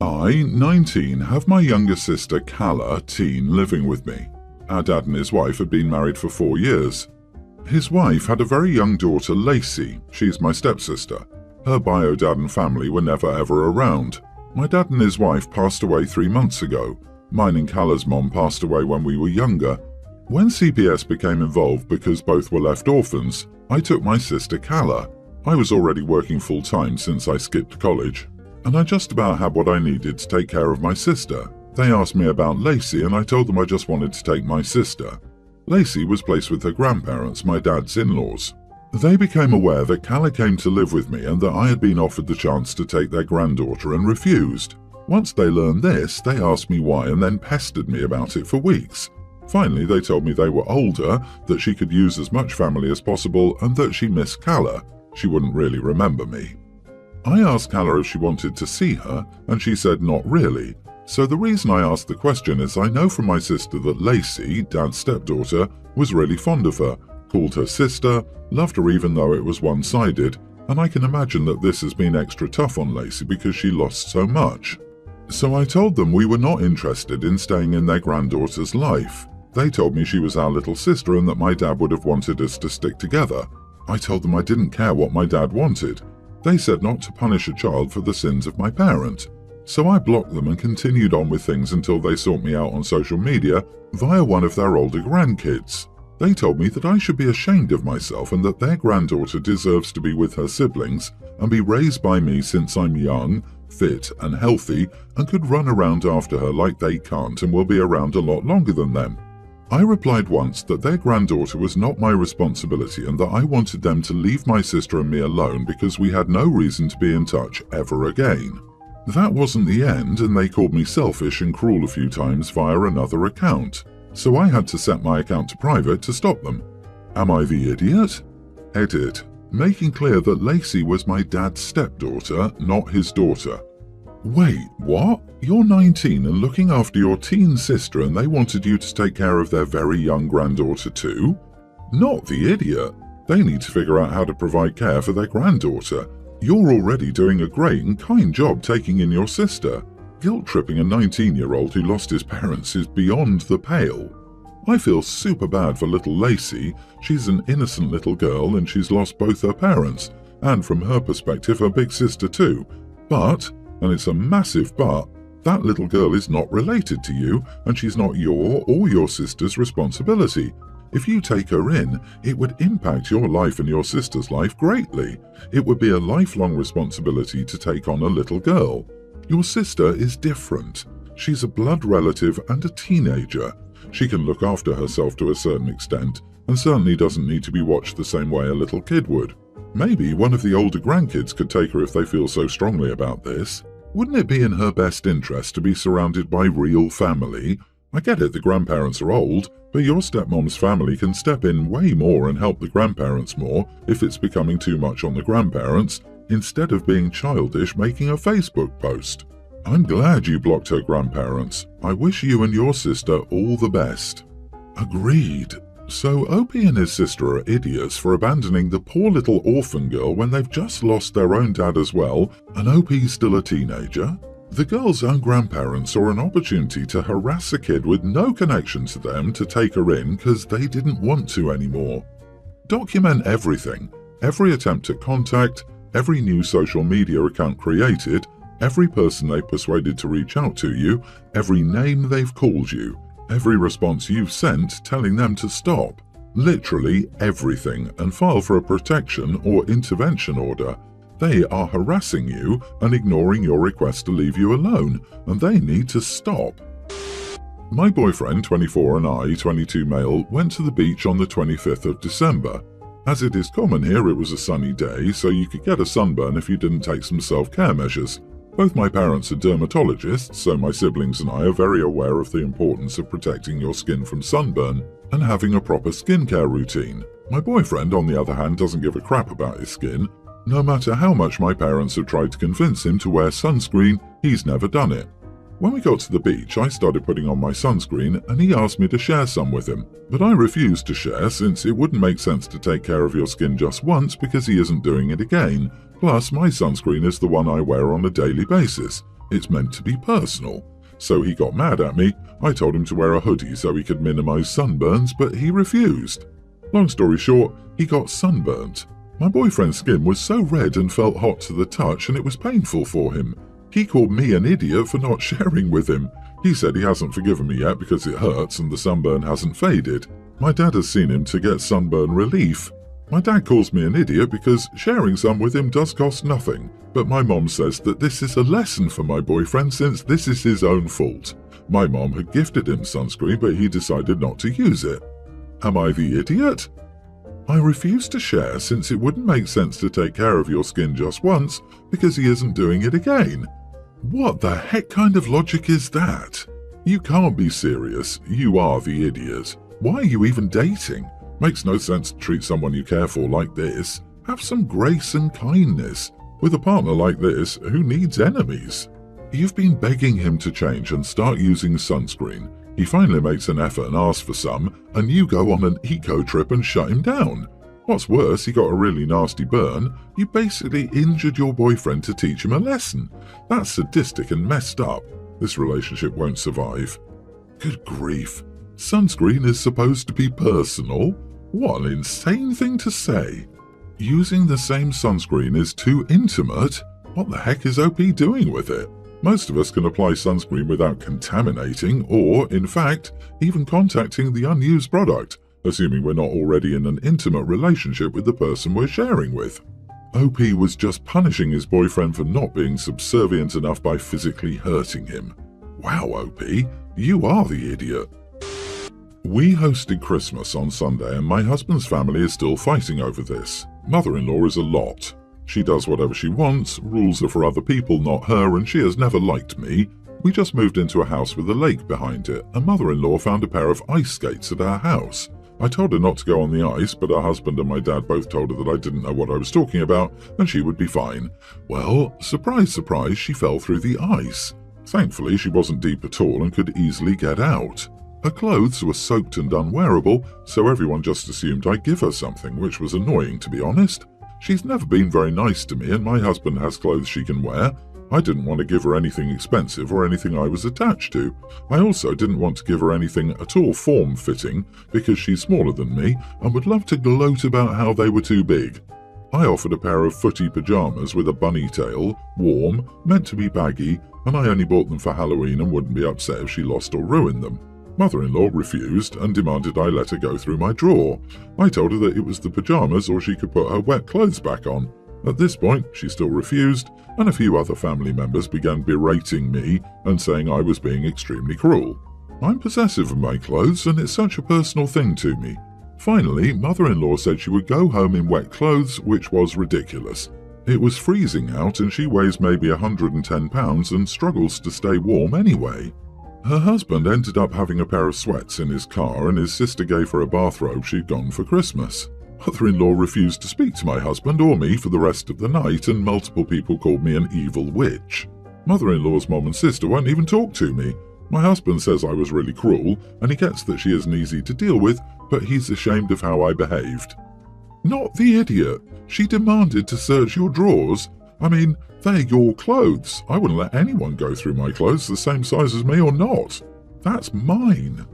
I, 19, have my younger sister Calla, teen, living with me. Our dad and his wife had been married for 4 years. His wife had a very young daughter, Lacey. She's my stepsister. Her bio dad and family were never ever around. My dad and his wife passed away 3 months ago. Mine and Calla's mom passed away when we were younger. When CPS became involved because both were left orphans, I took my sister Calla. I was already working full-time since I skipped college, and I just about had what I needed to take care of my sister. They asked me about Lacey and I told them I just wanted to take my sister. Lacey was placed with her grandparents, my dad's in-laws. They became aware that Calla came to live with me and that I had been offered the chance to take their granddaughter and refused. Once they learned this, they asked me why and then pestered me about it for weeks. Finally, they told me they were older, that she could use as much family as possible, and that she missed Calla. She wouldn't really remember me. I asked Calla if she wanted to see her, and she said not really. So the reason I asked the question is I know from my sister that Lacey, Dad's stepdaughter, was really fond of her, called her sister, loved her even though it was one-sided, and I can imagine that this has been extra tough on Lacey because she lost so much. So I told them we were not interested in staying in their granddaughter's life. They told me she was our little sister and that my dad would have wanted us to stick together. I told them I didn't care what my dad wanted. They said not to punish a child for the sins of my parent. So I blocked them and continued on with things until they sought me out on social media via one of their older grandkids. They told me that I should be ashamed of myself and that their granddaughter deserves to be with her siblings and be raised by me since I'm young, fit and healthy and could run around after her like they can't and will be around a lot longer than them. I replied once that their granddaughter was not my responsibility and that I wanted them to leave my sister and me alone because we had no reason to be in touch ever again. That wasn't the end, and they called me selfish and cruel a few times via another account, so I had to set my account to private to stop them. Am I the idiot? Edit. Making clear that Lacey was my dad's stepdaughter, not his daughter. Wait, what? You're 19 and looking after your teen sister and they wanted you to take care of their very young granddaughter too? Not the idiot. They need to figure out how to provide care for their granddaughter. You're already doing a great and kind job taking in your sister. Guilt-tripping a 19-year-old who lost his parents is beyond the pale. I feel super bad for little Lacey. She's an innocent little girl and she's lost both her parents, and from her perspective her big sister too. But, and it's a massive but, that little girl is not related to you and she's not your or your sister's responsibility. If you take her in, it would impact your life and your sister's life greatly. It would be a lifelong responsibility to take on a little girl. Your sister is different. She's a blood relative and a teenager. She can look after herself to a certain extent and certainly doesn't need to be watched the same way a little kid would. Maybe one of the older grandkids could take her if they feel so strongly about this. Wouldn't it be in her best interest to be surrounded by real family? I get it, the grandparents are old, but your stepmom's family can step in way more and help the grandparents more if it's becoming too much on the grandparents, instead of being childish making a Facebook post. I'm glad you blocked her grandparents. I wish you and your sister all the best. Agreed. So Opie and his sister are idiots for abandoning the poor little orphan girl when they've just lost their own dad as well, and Opie's still a teenager? The girl's own grandparents saw an opportunity to harass a kid with no connection to them to take her in because they didn't want to anymore. Document everything, every attempt at contact, every new social media account created, every person they've persuaded to reach out to you, every name they've called you, every response you've sent telling them to stop. Literally everything, and file for a protection or intervention order. They are harassing you and ignoring your request to leave you alone, and they need to stop. My boyfriend, 24, and I, 22 male, went to the beach on the 25th of December. As it is common here, it was a sunny day, so you could get a sunburn if you didn't take some self-care measures. Both my parents are dermatologists, so my siblings and I are very aware of the importance of protecting your skin from sunburn and having a proper skincare routine. My boyfriend, on the other hand, doesn't give a crap about his skin. No matter how much my parents have tried to convince him to wear sunscreen, he's never done it. When we got to the beach, I started putting on my sunscreen and he asked me to share some with him, but I refused to share since it wouldn't make sense to take care of your skin just once because he isn't doing it again. Plus, my sunscreen is the one I wear on a daily basis. It's meant to be personal. So he got mad at me. I told him to wear a hoodie so he could minimize sunburns, but he refused. Long story short, he got sunburnt. My boyfriend's skin was so red and felt hot to the touch, and it was painful for him. He called me an idiot for not sharing with him. He said he hasn't forgiven me yet because it hurts and the sunburn hasn't faded. My dad has seen him to get sunburn relief. My dad calls me an idiot because sharing some with him does cost nothing, but my mom says that this is a lesson for my boyfriend since this is his own fault. My mom had gifted him sunscreen, but he decided not to use it. Am I the idiot? I refuse to share since it wouldn't make sense to take care of your skin just once because he isn't doing it again. What the heck kind of logic is that? You can't be serious. You are the idiot. Why are you even dating? Makes no sense to treat someone you care for like this. Have some grace and kindness. With a partner like this, who needs enemies? You've been begging him to change and start using sunscreen. He finally makes an effort and asks for some, and you go on an eco trip and shut him down. What's worse, he got a really nasty burn. You basically injured your boyfriend to teach him a lesson. That's sadistic and messed up. This relationship won't survive. Good grief. Sunscreen is supposed to be personal? What an insane thing to say. Using the same sunscreen is too intimate? What the heck is OP doing with it? Most of us can apply sunscreen without contaminating or, in fact, even contacting the unused product, assuming we're not already in an intimate relationship with the person we're sharing with. OP was just punishing his boyfriend for not being subservient enough by physically hurting him. Wow, OP, you are the idiot. We hosted Christmas on Sunday and my husband's family is still fighting over this. Mother-in-law is a lot. She does whatever she wants, rules are for other people, not her, and she has never liked me. We just moved into a house with a lake behind it, and mother-in-law found a pair of ice skates at our house. I told her not to go on the ice, but her husband and my dad both told her that I didn't know what I was talking about, and she would be fine. Well, surprise, surprise, she fell through the ice. Thankfully, she wasn't deep at all and could easily get out. Her clothes were soaked and unwearable, so everyone just assumed I'd give her something, which was annoying to be honest. She's never been very nice to me and my husband has clothes she can wear. I didn't want to give her anything expensive or anything I was attached to. I also didn't want to give her anything at all form-fitting because she's smaller than me and would love to gloat about how they were too big. I offered a pair of footy pajamas with a bunny tail, warm, meant to be baggy, and I only bought them for Halloween and wouldn't be upset if she lost or ruined them. Mother-in-law refused and demanded I let her go through my drawer. I told her that it was the pajamas or she could put her wet clothes back on. At this point, she still refused, and a few other family members began berating me and saying I was being extremely cruel. I'm possessive of my clothes and it's such a personal thing to me. Finally, mother-in-law said she would go home in wet clothes, which was ridiculous. It was freezing out and she weighs maybe 110 pounds and struggles to stay warm anyway. Her husband ended up having a pair of sweats in his car and his sister gave her a bathrobe she'd gotten for Christmas. Mother-in-law refused to speak to my husband or me for the rest of the night and multiple people called me an evil witch. Mother-in-law's mom and sister won't even talk to me. My husband says I was really cruel and he gets that she isn't easy to deal with, but he's ashamed of how I behaved. Not the idiot. She demanded to search your drawers. I mean, they're your clothes. I wouldn't let anyone go through my clothes the same size as me or not. That's mine.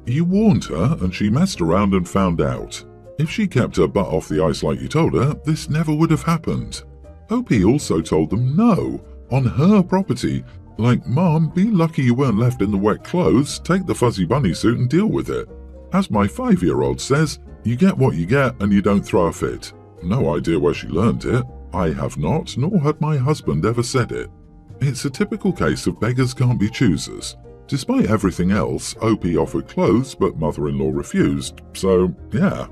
You warned her and she messed around and found out. If she kept her butt off the ice like you told her, this never would have happened. OP also told them no, on her property. Like, Mom, be lucky you weren't left in the wet clothes, take the fuzzy bunny suit and deal with it. As my 5-year-old says, you get what you get and you don't throw a fit. No idea where she learned it. I have not, nor had my husband ever said it. It's a typical case of beggars can't be choosers. Despite everything else, OP offered clothes but mother-in-law refused, so yeah.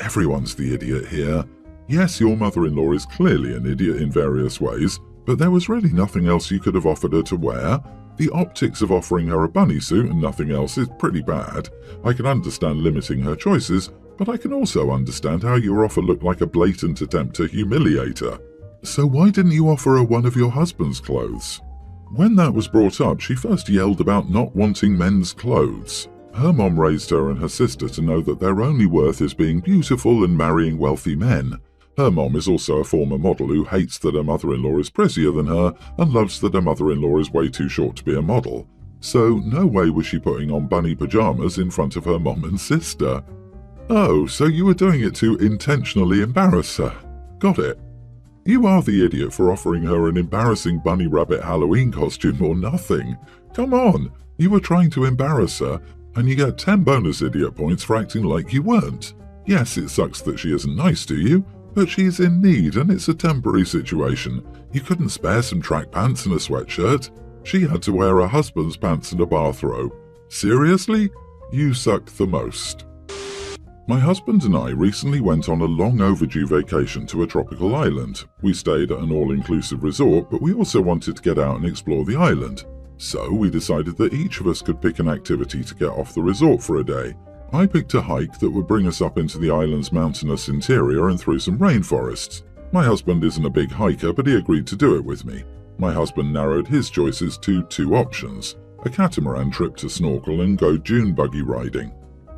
Everyone's the idiot here. Yes, your mother-in-law is clearly an idiot in various ways, but there was really nothing else you could have offered her to wear. The optics of offering her a bunny suit and nothing else is pretty bad. I can understand limiting her choices, but I can also understand how your offer looked like a blatant attempt to humiliate her. So why didn't you offer her one of your husband's clothes? When that was brought up, she first yelled about not wanting men's clothes. Her mom raised her and her sister to know that their only worth is being beautiful and marrying wealthy men. Her mom is also a former model who hates that her mother-in-law is prettier than her and loves that her mother-in-law is way too short to be a model. So no way was she putting on bunny pajamas in front of her mom and sister. Oh, so you were doing it to intentionally embarrass her. Got it. You are the idiot for offering her an embarrassing bunny rabbit Halloween costume or nothing. Come on, you were trying to embarrass her, and you get 10 bonus idiot points for acting like you weren't. Yes, it sucks that she isn't nice to you, but she's in need and it's a temporary situation. You couldn't spare some track pants and a sweatshirt. She had to wear her husband's pants and a bathrobe. Seriously? You suck the most. My husband and I recently went on a long overdue vacation to a tropical island. We stayed at an all-inclusive resort, but we also wanted to get out and explore the island. So we decided that each of us could pick an activity to get off the resort for a day. I picked a hike that would bring us up into the island's mountainous interior and through some rainforests. My husband isn't a big hiker, but he agreed to do it with me. My husband narrowed his choices to 2 options: a catamaran trip to snorkel and go dune buggy riding.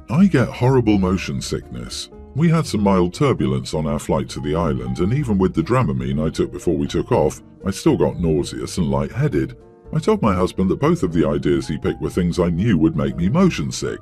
I get horrible motion sickness. We had some mild turbulence on our flight to the island, and even with the Dramamine I took before we took off, I still got nauseous and lightheaded. I told my husband that both of the ideas he picked were things I knew would make me motion sick.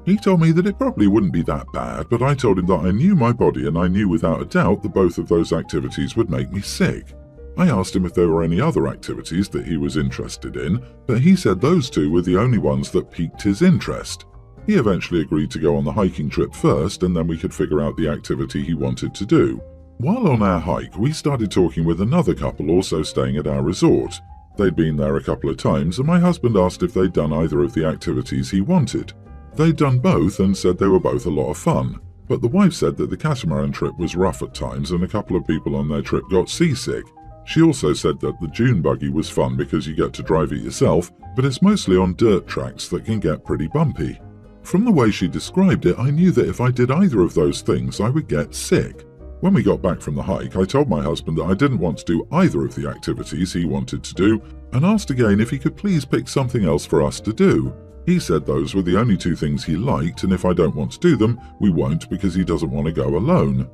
He told me that it probably wouldn't be that bad, but I told him that I knew my body and I knew without a doubt that both of those activities would make me sick. I asked him if there were any other activities that he was interested in, but he said those 2 were the only ones that piqued his interest. He eventually agreed to go on the hiking trip first, and then we could figure out the activity he wanted to do. While on our hike, we started talking with another couple also staying at our resort. They'd been there a couple of times, and my husband asked if they'd done either of the activities he wanted. They'd done both and said they were both a lot of fun, but the wife said that the catamaran trip was rough at times and a couple of people on their trip got seasick. She also said that the dune buggy was fun because you get to drive it yourself, but it's mostly on dirt tracks that can get pretty bumpy. From the way she described it, I knew that if I did either of those things, I would get sick. When we got back from the hike, I told my husband that I didn't want to do either of the activities he wanted to do, and asked again if he could please pick something else for us to do. He said those were the only 2 things he liked, and if I don't want to do them, we won't because he doesn't want to go alone.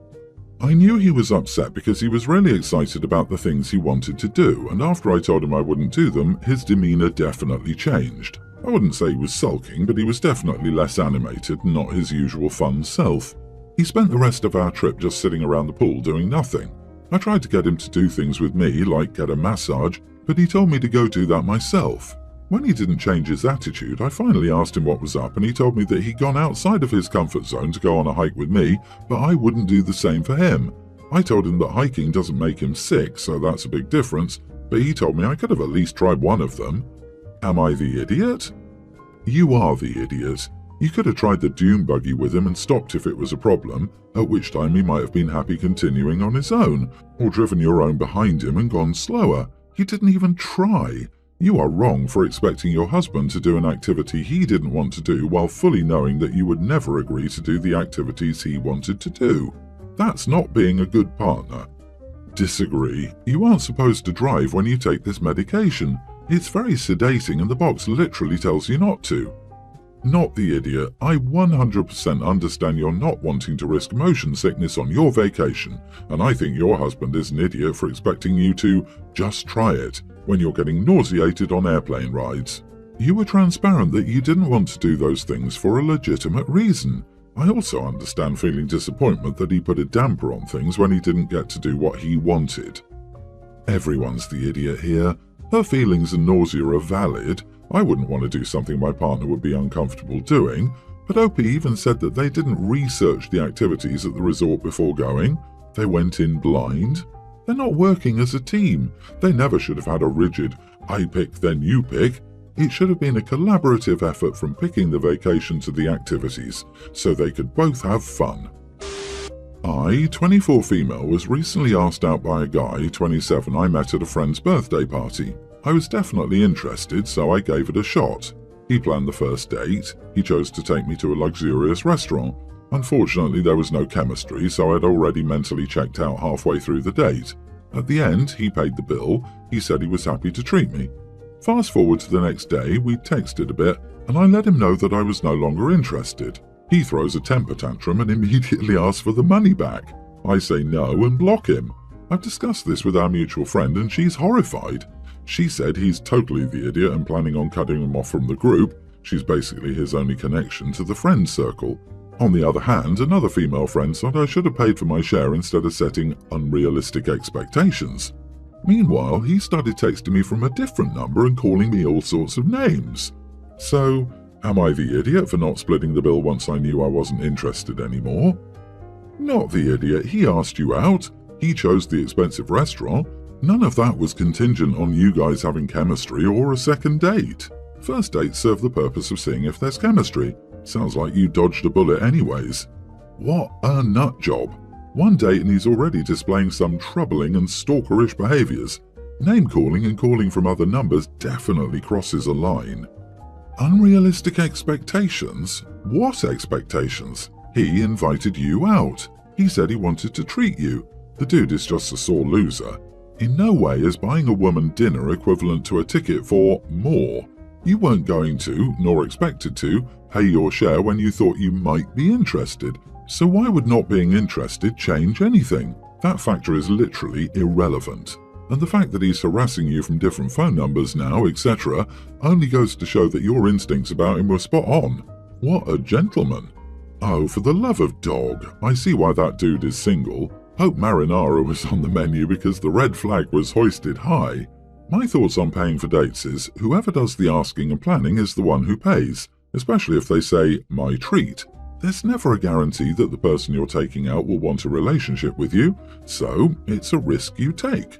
I knew he was upset because he was really excited about the things he wanted to do, and after I told him I wouldn't do them, his demeanor definitely changed. I wouldn't say he was sulking, but he was definitely less animated and not his usual fun self. He spent the rest of our trip just sitting around the pool doing nothing. I tried to get him to do things with me, like get a massage, but he told me to go do that myself. When he didn't change his attitude, I finally asked him what was up, and he told me that he'd gone outside of his comfort zone to go on a hike with me, but I wouldn't do the same for him. I told him that hiking doesn't make him sick, so that's a big difference, but he told me I could have at least tried one of them. Am I the idiot? You are the idiot. You could have tried the dune buggy with him and stopped if it was a problem, at which time he might have been happy continuing on his own, or driven your own behind him and gone slower. You didn't even try. You are wrong for expecting your husband to do an activity he didn't want to do while fully knowing that you would never agree to do the activities he wanted to do. That's not being a good partner. Disagree. You aren't supposed to drive when you take this medication. It's very sedating and the box literally tells you not to. Not the idiot. I 100% understand you're not wanting to risk motion sickness on your vacation, and I think your husband is an idiot for expecting you to just try it when you're getting nauseated on airplane rides. You were transparent that you didn't want to do those things for a legitimate reason. I also understand feeling disappointment that he put a damper on things when he didn't get to do what he wanted. Everyone's the idiot here. Her feelings and nausea are valid. I wouldn't want to do something my partner would be uncomfortable doing, but Opie even said that they didn't research the activities at the resort before going. They went in blind. They're not working as a team. They never should have had a rigid, I pick then you pick. It should have been a collaborative effort from picking the vacation to the activities, so they could both have fun. I, 24 female, was recently asked out by a guy, 27, I met at a friend's birthday party. I was definitely interested, so I gave it a shot. He planned the first date. He chose to take me to a luxurious restaurant. Unfortunately, there was no chemistry, so I'd already mentally checked out halfway through the date. At the end, he paid the bill. He said he was happy to treat me. Fast forward to the next day, we texted a bit, and I let him know that I was no longer interested. He throws a temper tantrum and immediately asks for the money back. I say no and block him. I've discussed this with our mutual friend and she's horrified. She said he's totally the idiot and planning on cutting him off from the group. She's basically his only connection to the friend circle. On the other hand, another female friend said I should have paid for my share instead of setting unrealistic expectations. Meanwhile, he started texting me from a different number and calling me all sorts of names. So, am I the idiot for not splitting the bill once I knew I wasn't interested anymore? Not the idiot, he asked you out. He chose the expensive restaurant. None of that was contingent on you guys having chemistry or a second date. First dates serve the purpose of seeing if there's chemistry. Sounds like you dodged a bullet anyways. What a nut job. One date and he's already displaying some troubling and stalkerish behaviours. Name-calling and calling from other numbers definitely crosses a line. Unrealistic expectations? What expectations? He invited you out. He said he wanted to treat you. The dude is just a sore loser. In no way is buying a woman dinner equivalent to a ticket for more. You weren't going to, nor expected to, pay your share when you thought you might be interested. So why would not being interested change anything? That factor is literally irrelevant. And the fact that he's harassing you from different phone numbers now, etc., only goes to show that your instincts about him were spot on. What a gentleman. Oh, for the love of dog, I see why that dude is single. Hope marinara was on the menu because the red flag was hoisted high. My thoughts on paying for dates is, whoever does the asking and planning is the one who pays, especially if they say, my treat. There's never a guarantee that the person you're taking out will want a relationship with you, so it's a risk you take.